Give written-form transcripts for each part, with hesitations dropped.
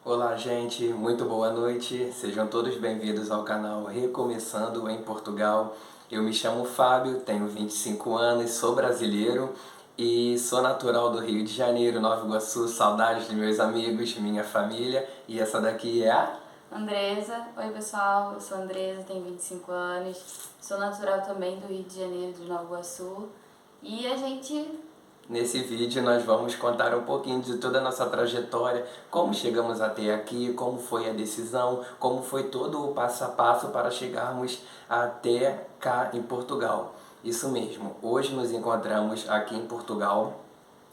Olá, gente, muito boa noite. Sejam todos bem-vindos ao canal Recomeçando em Portugal. Eu me chamo Fábio, tenho 25 anos, sou brasileiro e sou natural do Rio de Janeiro, Nova Iguaçu. Saudades de meus amigos, minha família. E essa daqui é a Andresa. Oi pessoal, eu sou Andresa, tenho 25 anos, sou natural também do Rio de Janeiro, de Nova Iguaçu. E a gente... Nesse vídeo nós vamos contar um pouquinho de toda a nossa trajetória, como chegamos até aqui, como foi a decisão, como foi todo o passo a passo para chegarmos até cá em Portugal. Isso mesmo, hoje nos encontramos aqui em Portugal,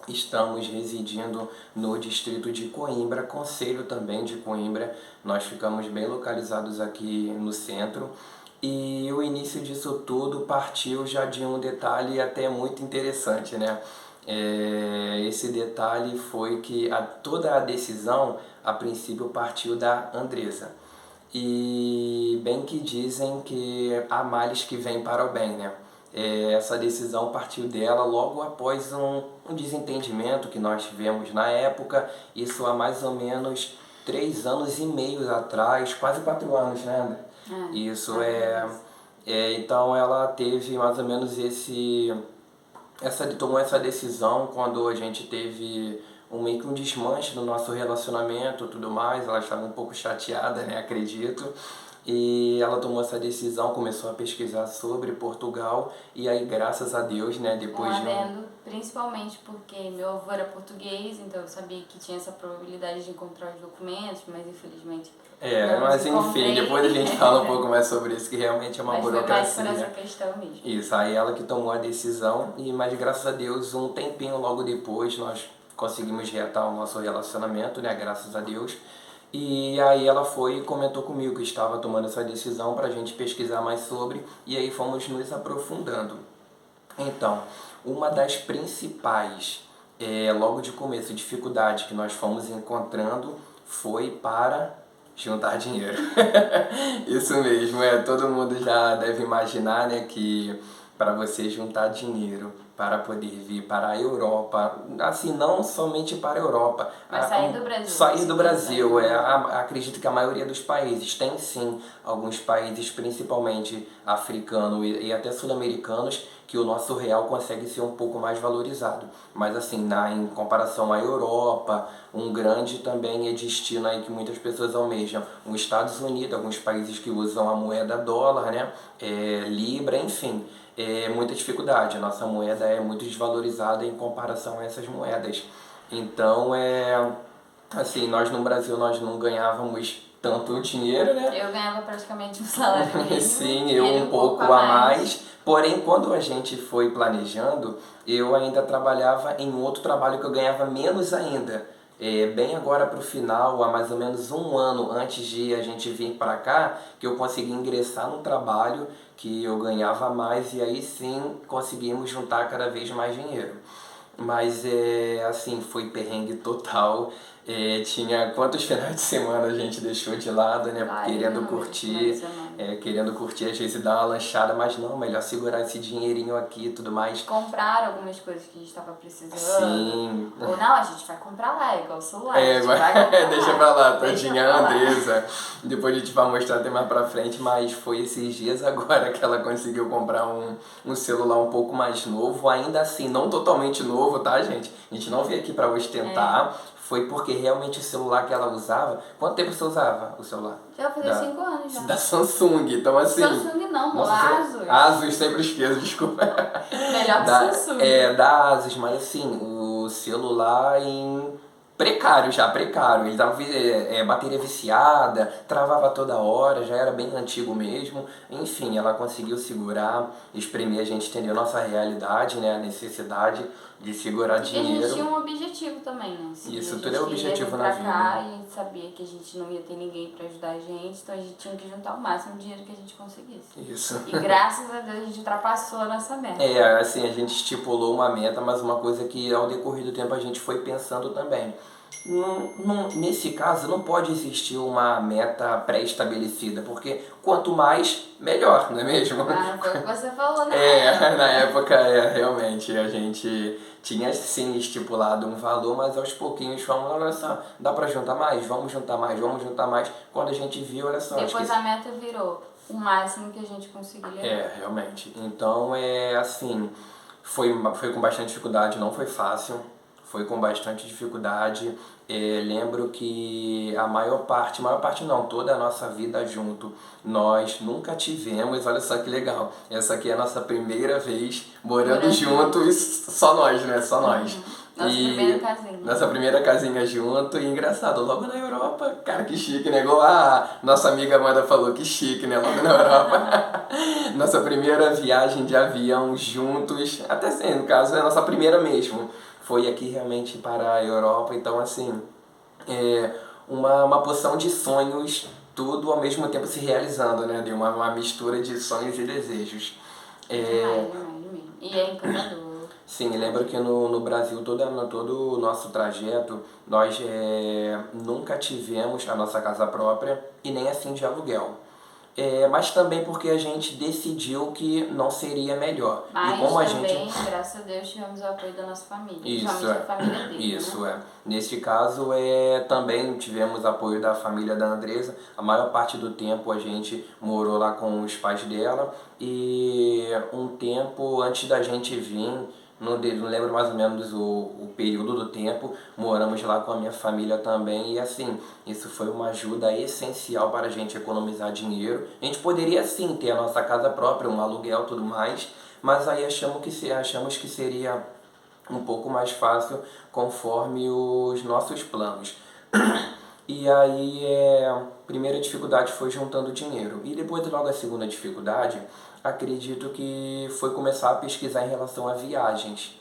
estamos residindo no distrito de Coimbra, concelho também de Coimbra. Nós ficamos bem localizados aqui no centro. E o início disso tudo partiu já de um detalhe até muito interessante, né? Esse detalhe foi que toda a decisão, a princípio, partiu da Andresa. E bem que dizem que há males que vêm para o bem, né? Essa decisão partiu dela logo após um desentendimento que nós tivemos na época, isso há mais ou menos 3 anos e meio atrás, quase 4 anos, né, André? Isso então ela teve mais ou menos tomou essa decisão quando a gente teve meio que um desmanche no nosso relacionamento, tudo mais. Ela estava um pouco chateada, né, acredito. E ela tomou essa decisão, começou a pesquisar sobre Portugal e aí, graças a Deus, né, depois de Principalmente porque meu avô era português, então eu sabia que tinha essa probabilidade de encontrar os documentos, mas infelizmente mas enfim, depois a gente fala um pouco mais sobre isso, que realmente é uma burocracia. Foi mais por essa questão mesmo. Isso, aí ela que tomou a decisão, mas graças a Deus, um tempinho logo depois, nós conseguimos reatar o nosso relacionamento, né, graças a Deus. E aí ela foi e comentou comigo que estava tomando essa decisão para a gente pesquisar mais sobre, e aí fomos nos aprofundando. Então, uma das principais, logo de começo, dificuldades que nós fomos encontrando foi para juntar dinheiro. Isso mesmo, todo mundo já deve imaginar, né, que para você juntar dinheiro para poder vir para a Europa, assim, não somente para a Europa, mas sair do Brasil. Sair do Brasil, acredito que a maioria dos países tem sim alguns países, principalmente africanos e até sul-americanos, que o nosso real consegue ser um pouco mais valorizado. Mas assim, em comparação à Europa, um grande também destino aí que muitas pessoas almejam, os Estados Unidos, alguns países que usam a moeda dólar, né, libra, enfim. Muita dificuldade, a nossa moeda é muito desvalorizada em comparação a essas moedas. Então, assim, nós no Brasil nós não ganhávamos tanto dinheiro, né? Eu ganhava praticamente um salário mínimo. Sim, eu um pouco a mais. Porém, quando a gente foi planejando, eu ainda trabalhava em outro trabalho que eu ganhava menos ainda. Bem agora para o final, há mais ou menos um ano antes de a gente vir para cá, que eu consegui ingressar no trabalho que eu ganhava mais e aí sim conseguimos juntar cada vez mais dinheiro. Mas assim, foi perrengue total. Tinha quantos finais de semana a gente deixou de lado, né? Querendo curtir, às vezes dar uma lanchada, mas não, melhor segurar esse dinheirinho aqui e tudo mais. Comprar algumas coisas que a gente estava precisando. Sim. Ou não, a gente vai comprar lá, igual o celular. Deixa pra lá, tadinha a Andresa. Depois a gente vai mostrar até mais pra frente, mas foi esses dias agora que ela conseguiu comprar um celular um pouco mais novo, ainda assim, não totalmente novo, tá, gente? A gente não veio aqui pra ostentar. Foi porque realmente o celular que ela usava... Quanto tempo você usava o celular? Já fazia 5 anos já. Da Samsung, então assim... Samsung não, Asus. Asus, sempre esqueço, desculpa. Melhor que Samsung. Da Asus, mas assim, o celular precário. Ele tava bateria viciada, travava toda hora, já era bem antigo mesmo. Enfim, ela conseguiu segurar, espremer, a gente entendeu a nossa realidade, né, a necessidade de segurar dinheiro. E a gente tinha um objetivo também, né? Isso, tudo é objetivo na vida. Cá, e a gente sabia que a gente não ia ter ninguém pra ajudar a gente, então a gente tinha que juntar o máximo de dinheiro que a gente conseguisse. Isso. E graças a Deus a gente ultrapassou a nossa meta. Assim, a gente estipulou uma meta, mas uma coisa que ao decorrer do tempo a gente foi pensando também. Nesse caso, não pode existir uma meta pré-estabelecida, porque quanto mais, melhor, não é mesmo? Ah, foi o que você falou, né? Na época, realmente, a gente tinha sim estipulado um valor, mas aos pouquinhos fomos, olha só, dá pra juntar mais? Vamos juntar mais, vamos juntar mais. Quando a gente viu, olha só, Depois a meta virou o máximo que a gente conseguiu levar. realmente. Então, assim, foi com bastante dificuldade, não foi fácil, foi com bastante dificuldade. Lembro que maior parte não, toda a nossa vida junto, nós nunca tivemos, olha só que legal, essa aqui é a nossa primeira vez morando juntos, só nós, né? Só nós. Nossa primeira casinha. Nossa primeira casinha junto, e engraçado, logo na Europa, cara, que chique, né? Igual a nossa amiga Amanda falou, que chique, né? Logo na Europa. Nossa primeira viagem de avião juntos, até sendo, no caso, é a nossa primeira mesmo. Foi aqui realmente para a Europa, então assim, uma porção de sonhos, tudo ao mesmo tempo se realizando, né? De uma mistura de sonhos e desejos. Demais mesmo. E é encantador. Sim, lembro que no Brasil, todo o nosso trajeto, nós nunca tivemos a nossa casa própria e nem assim de aluguel. Mas também porque a gente decidiu que não seria melhor. Mas e como a também, gente... graças a Deus, tivemos o apoio da nossa família. Isso, Principalmente a família dele, isso, né? Neste caso, também tivemos apoio da família da Andresa. A maior parte do tempo a gente morou lá com os pais dela. E um tempo antes da gente vir, não lembro mais ou menos o período do tempo, moramos lá com a minha família também. E assim, isso foi uma ajuda essencial para a gente economizar dinheiro. A gente poderia sim ter a nossa casa própria, um aluguel e tudo mais, mas aí achamos que seria um pouco mais fácil conforme os nossos planos. E aí a primeira dificuldade foi juntando dinheiro. E depois logo a segunda dificuldade, acredito que foi começar a pesquisar em relação a viagens.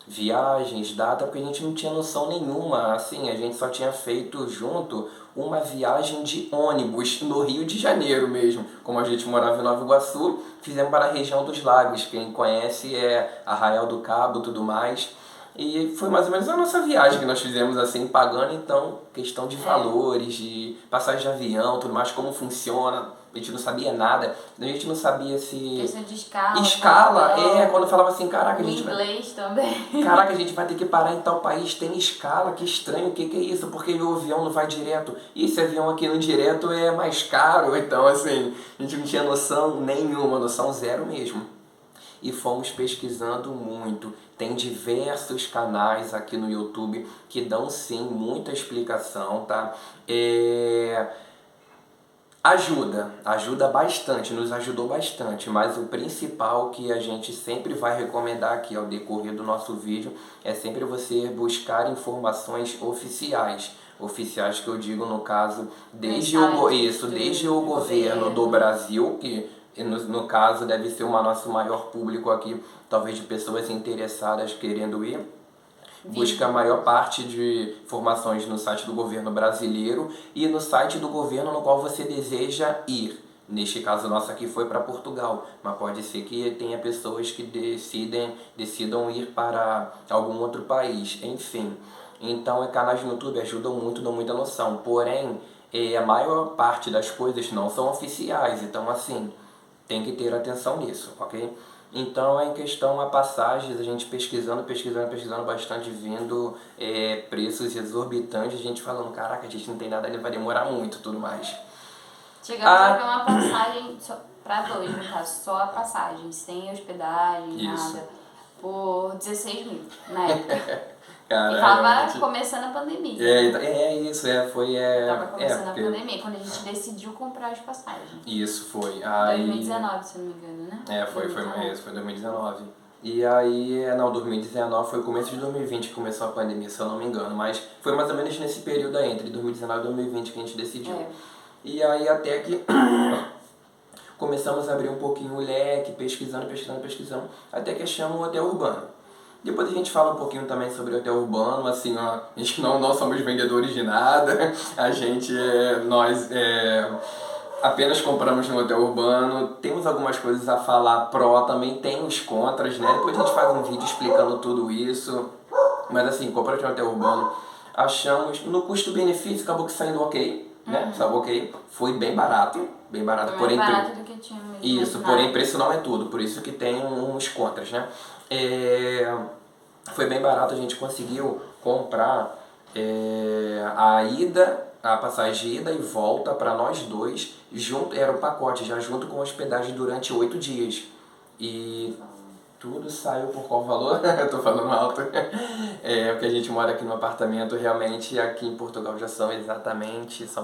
Viagens, data, porque a gente não tinha noção nenhuma, assim, a gente só tinha feito junto uma viagem de ônibus no Rio de Janeiro mesmo. Como a gente morava em Nova Iguaçu, fizemos para a região dos lagos, quem conhece é Arraial do Cabo e tudo mais. E foi mais ou menos a nossa viagem que nós fizemos assim, pagando então questão de valores, de passagem de avião, tudo mais, como funciona. A gente não sabia nada, a gente não sabia se... Questão de escala. Escala, quando falava assim, caraca, a gente inglês também. Caraca, a gente vai ter que parar em tal país, tem escala, que estranho, o que é isso? Porque o avião não vai direto. E esse avião aqui no direto é mais caro, então assim, a gente não tinha noção nenhuma, noção zero mesmo. E fomos pesquisando muito. Tem diversos canais aqui no YouTube que dão sim muita explicação, tá? Ajuda bastante, nos ajudou bastante, mas o principal que a gente sempre vai recomendar aqui ao decorrer do nosso vídeo é sempre você buscar informações oficiais. Oficiais que eu digo no caso, desde o governo do Brasil, que no caso deve ser o nosso maior público aqui, talvez de pessoas interessadas querendo ir. Busca a maior parte de informações no site do governo brasileiro e no site do governo no qual você deseja ir. Neste caso nosso aqui foi para Portugal, mas pode ser que tenha pessoas que decidam ir para algum outro país, enfim. Então, canais no YouTube ajudam muito, dão muita noção. Porém, a maior parte das coisas não são oficiais, então assim, tem que ter atenção nisso, ok? Então, em questão a passagens, a gente pesquisando bastante, vendo preços exorbitantes, a gente falando, caraca, a gente não tem nada ali, vai demorar muito, tudo mais. Chegamos a ver uma passagem para 2, no caso, só a passagem, sem hospedagem, nada, por 16 mil na época. Cara, e tava começando a pandemia. Tava começando a pandemia, quando a gente decidiu comprar as passagens. Isso, foi. 2019, se não me engano, né? Foi 2019. E aí, 2019 foi o começo de 2020 que começou a pandemia, se eu não me engano. Mas foi mais ou menos nesse período aí, entre 2019 e 2020 que a gente decidiu. E aí até que começamos a abrir um pouquinho o leque, pesquisando, até que achamos um hotel urbano. Depois a gente fala um pouquinho também sobre o hotel urbano, assim, ó, a gente não somos vendedores de nada, nós apenas compramos no hotel urbano, temos algumas coisas a falar pró, também tem os contras, né? Depois a gente faz um vídeo explicando tudo isso, mas assim, compra de um hotel urbano, achamos, no custo-benefício acabou que saindo ok, né? Saiu ok, foi bem barato, porém... Mais barato do que tinha mesmo. Isso, porém preço não é tudo, por isso que tem uns contras, né? Foi bem barato, a gente conseguiu comprar a passagem de ida e volta para nós dois, junto, era um pacote, já junto com hospedagem durante 8 dias. E tudo saiu por qual valor? Eu tô falando alto. Porque a gente mora aqui no apartamento, realmente aqui em Portugal já são exatamente, são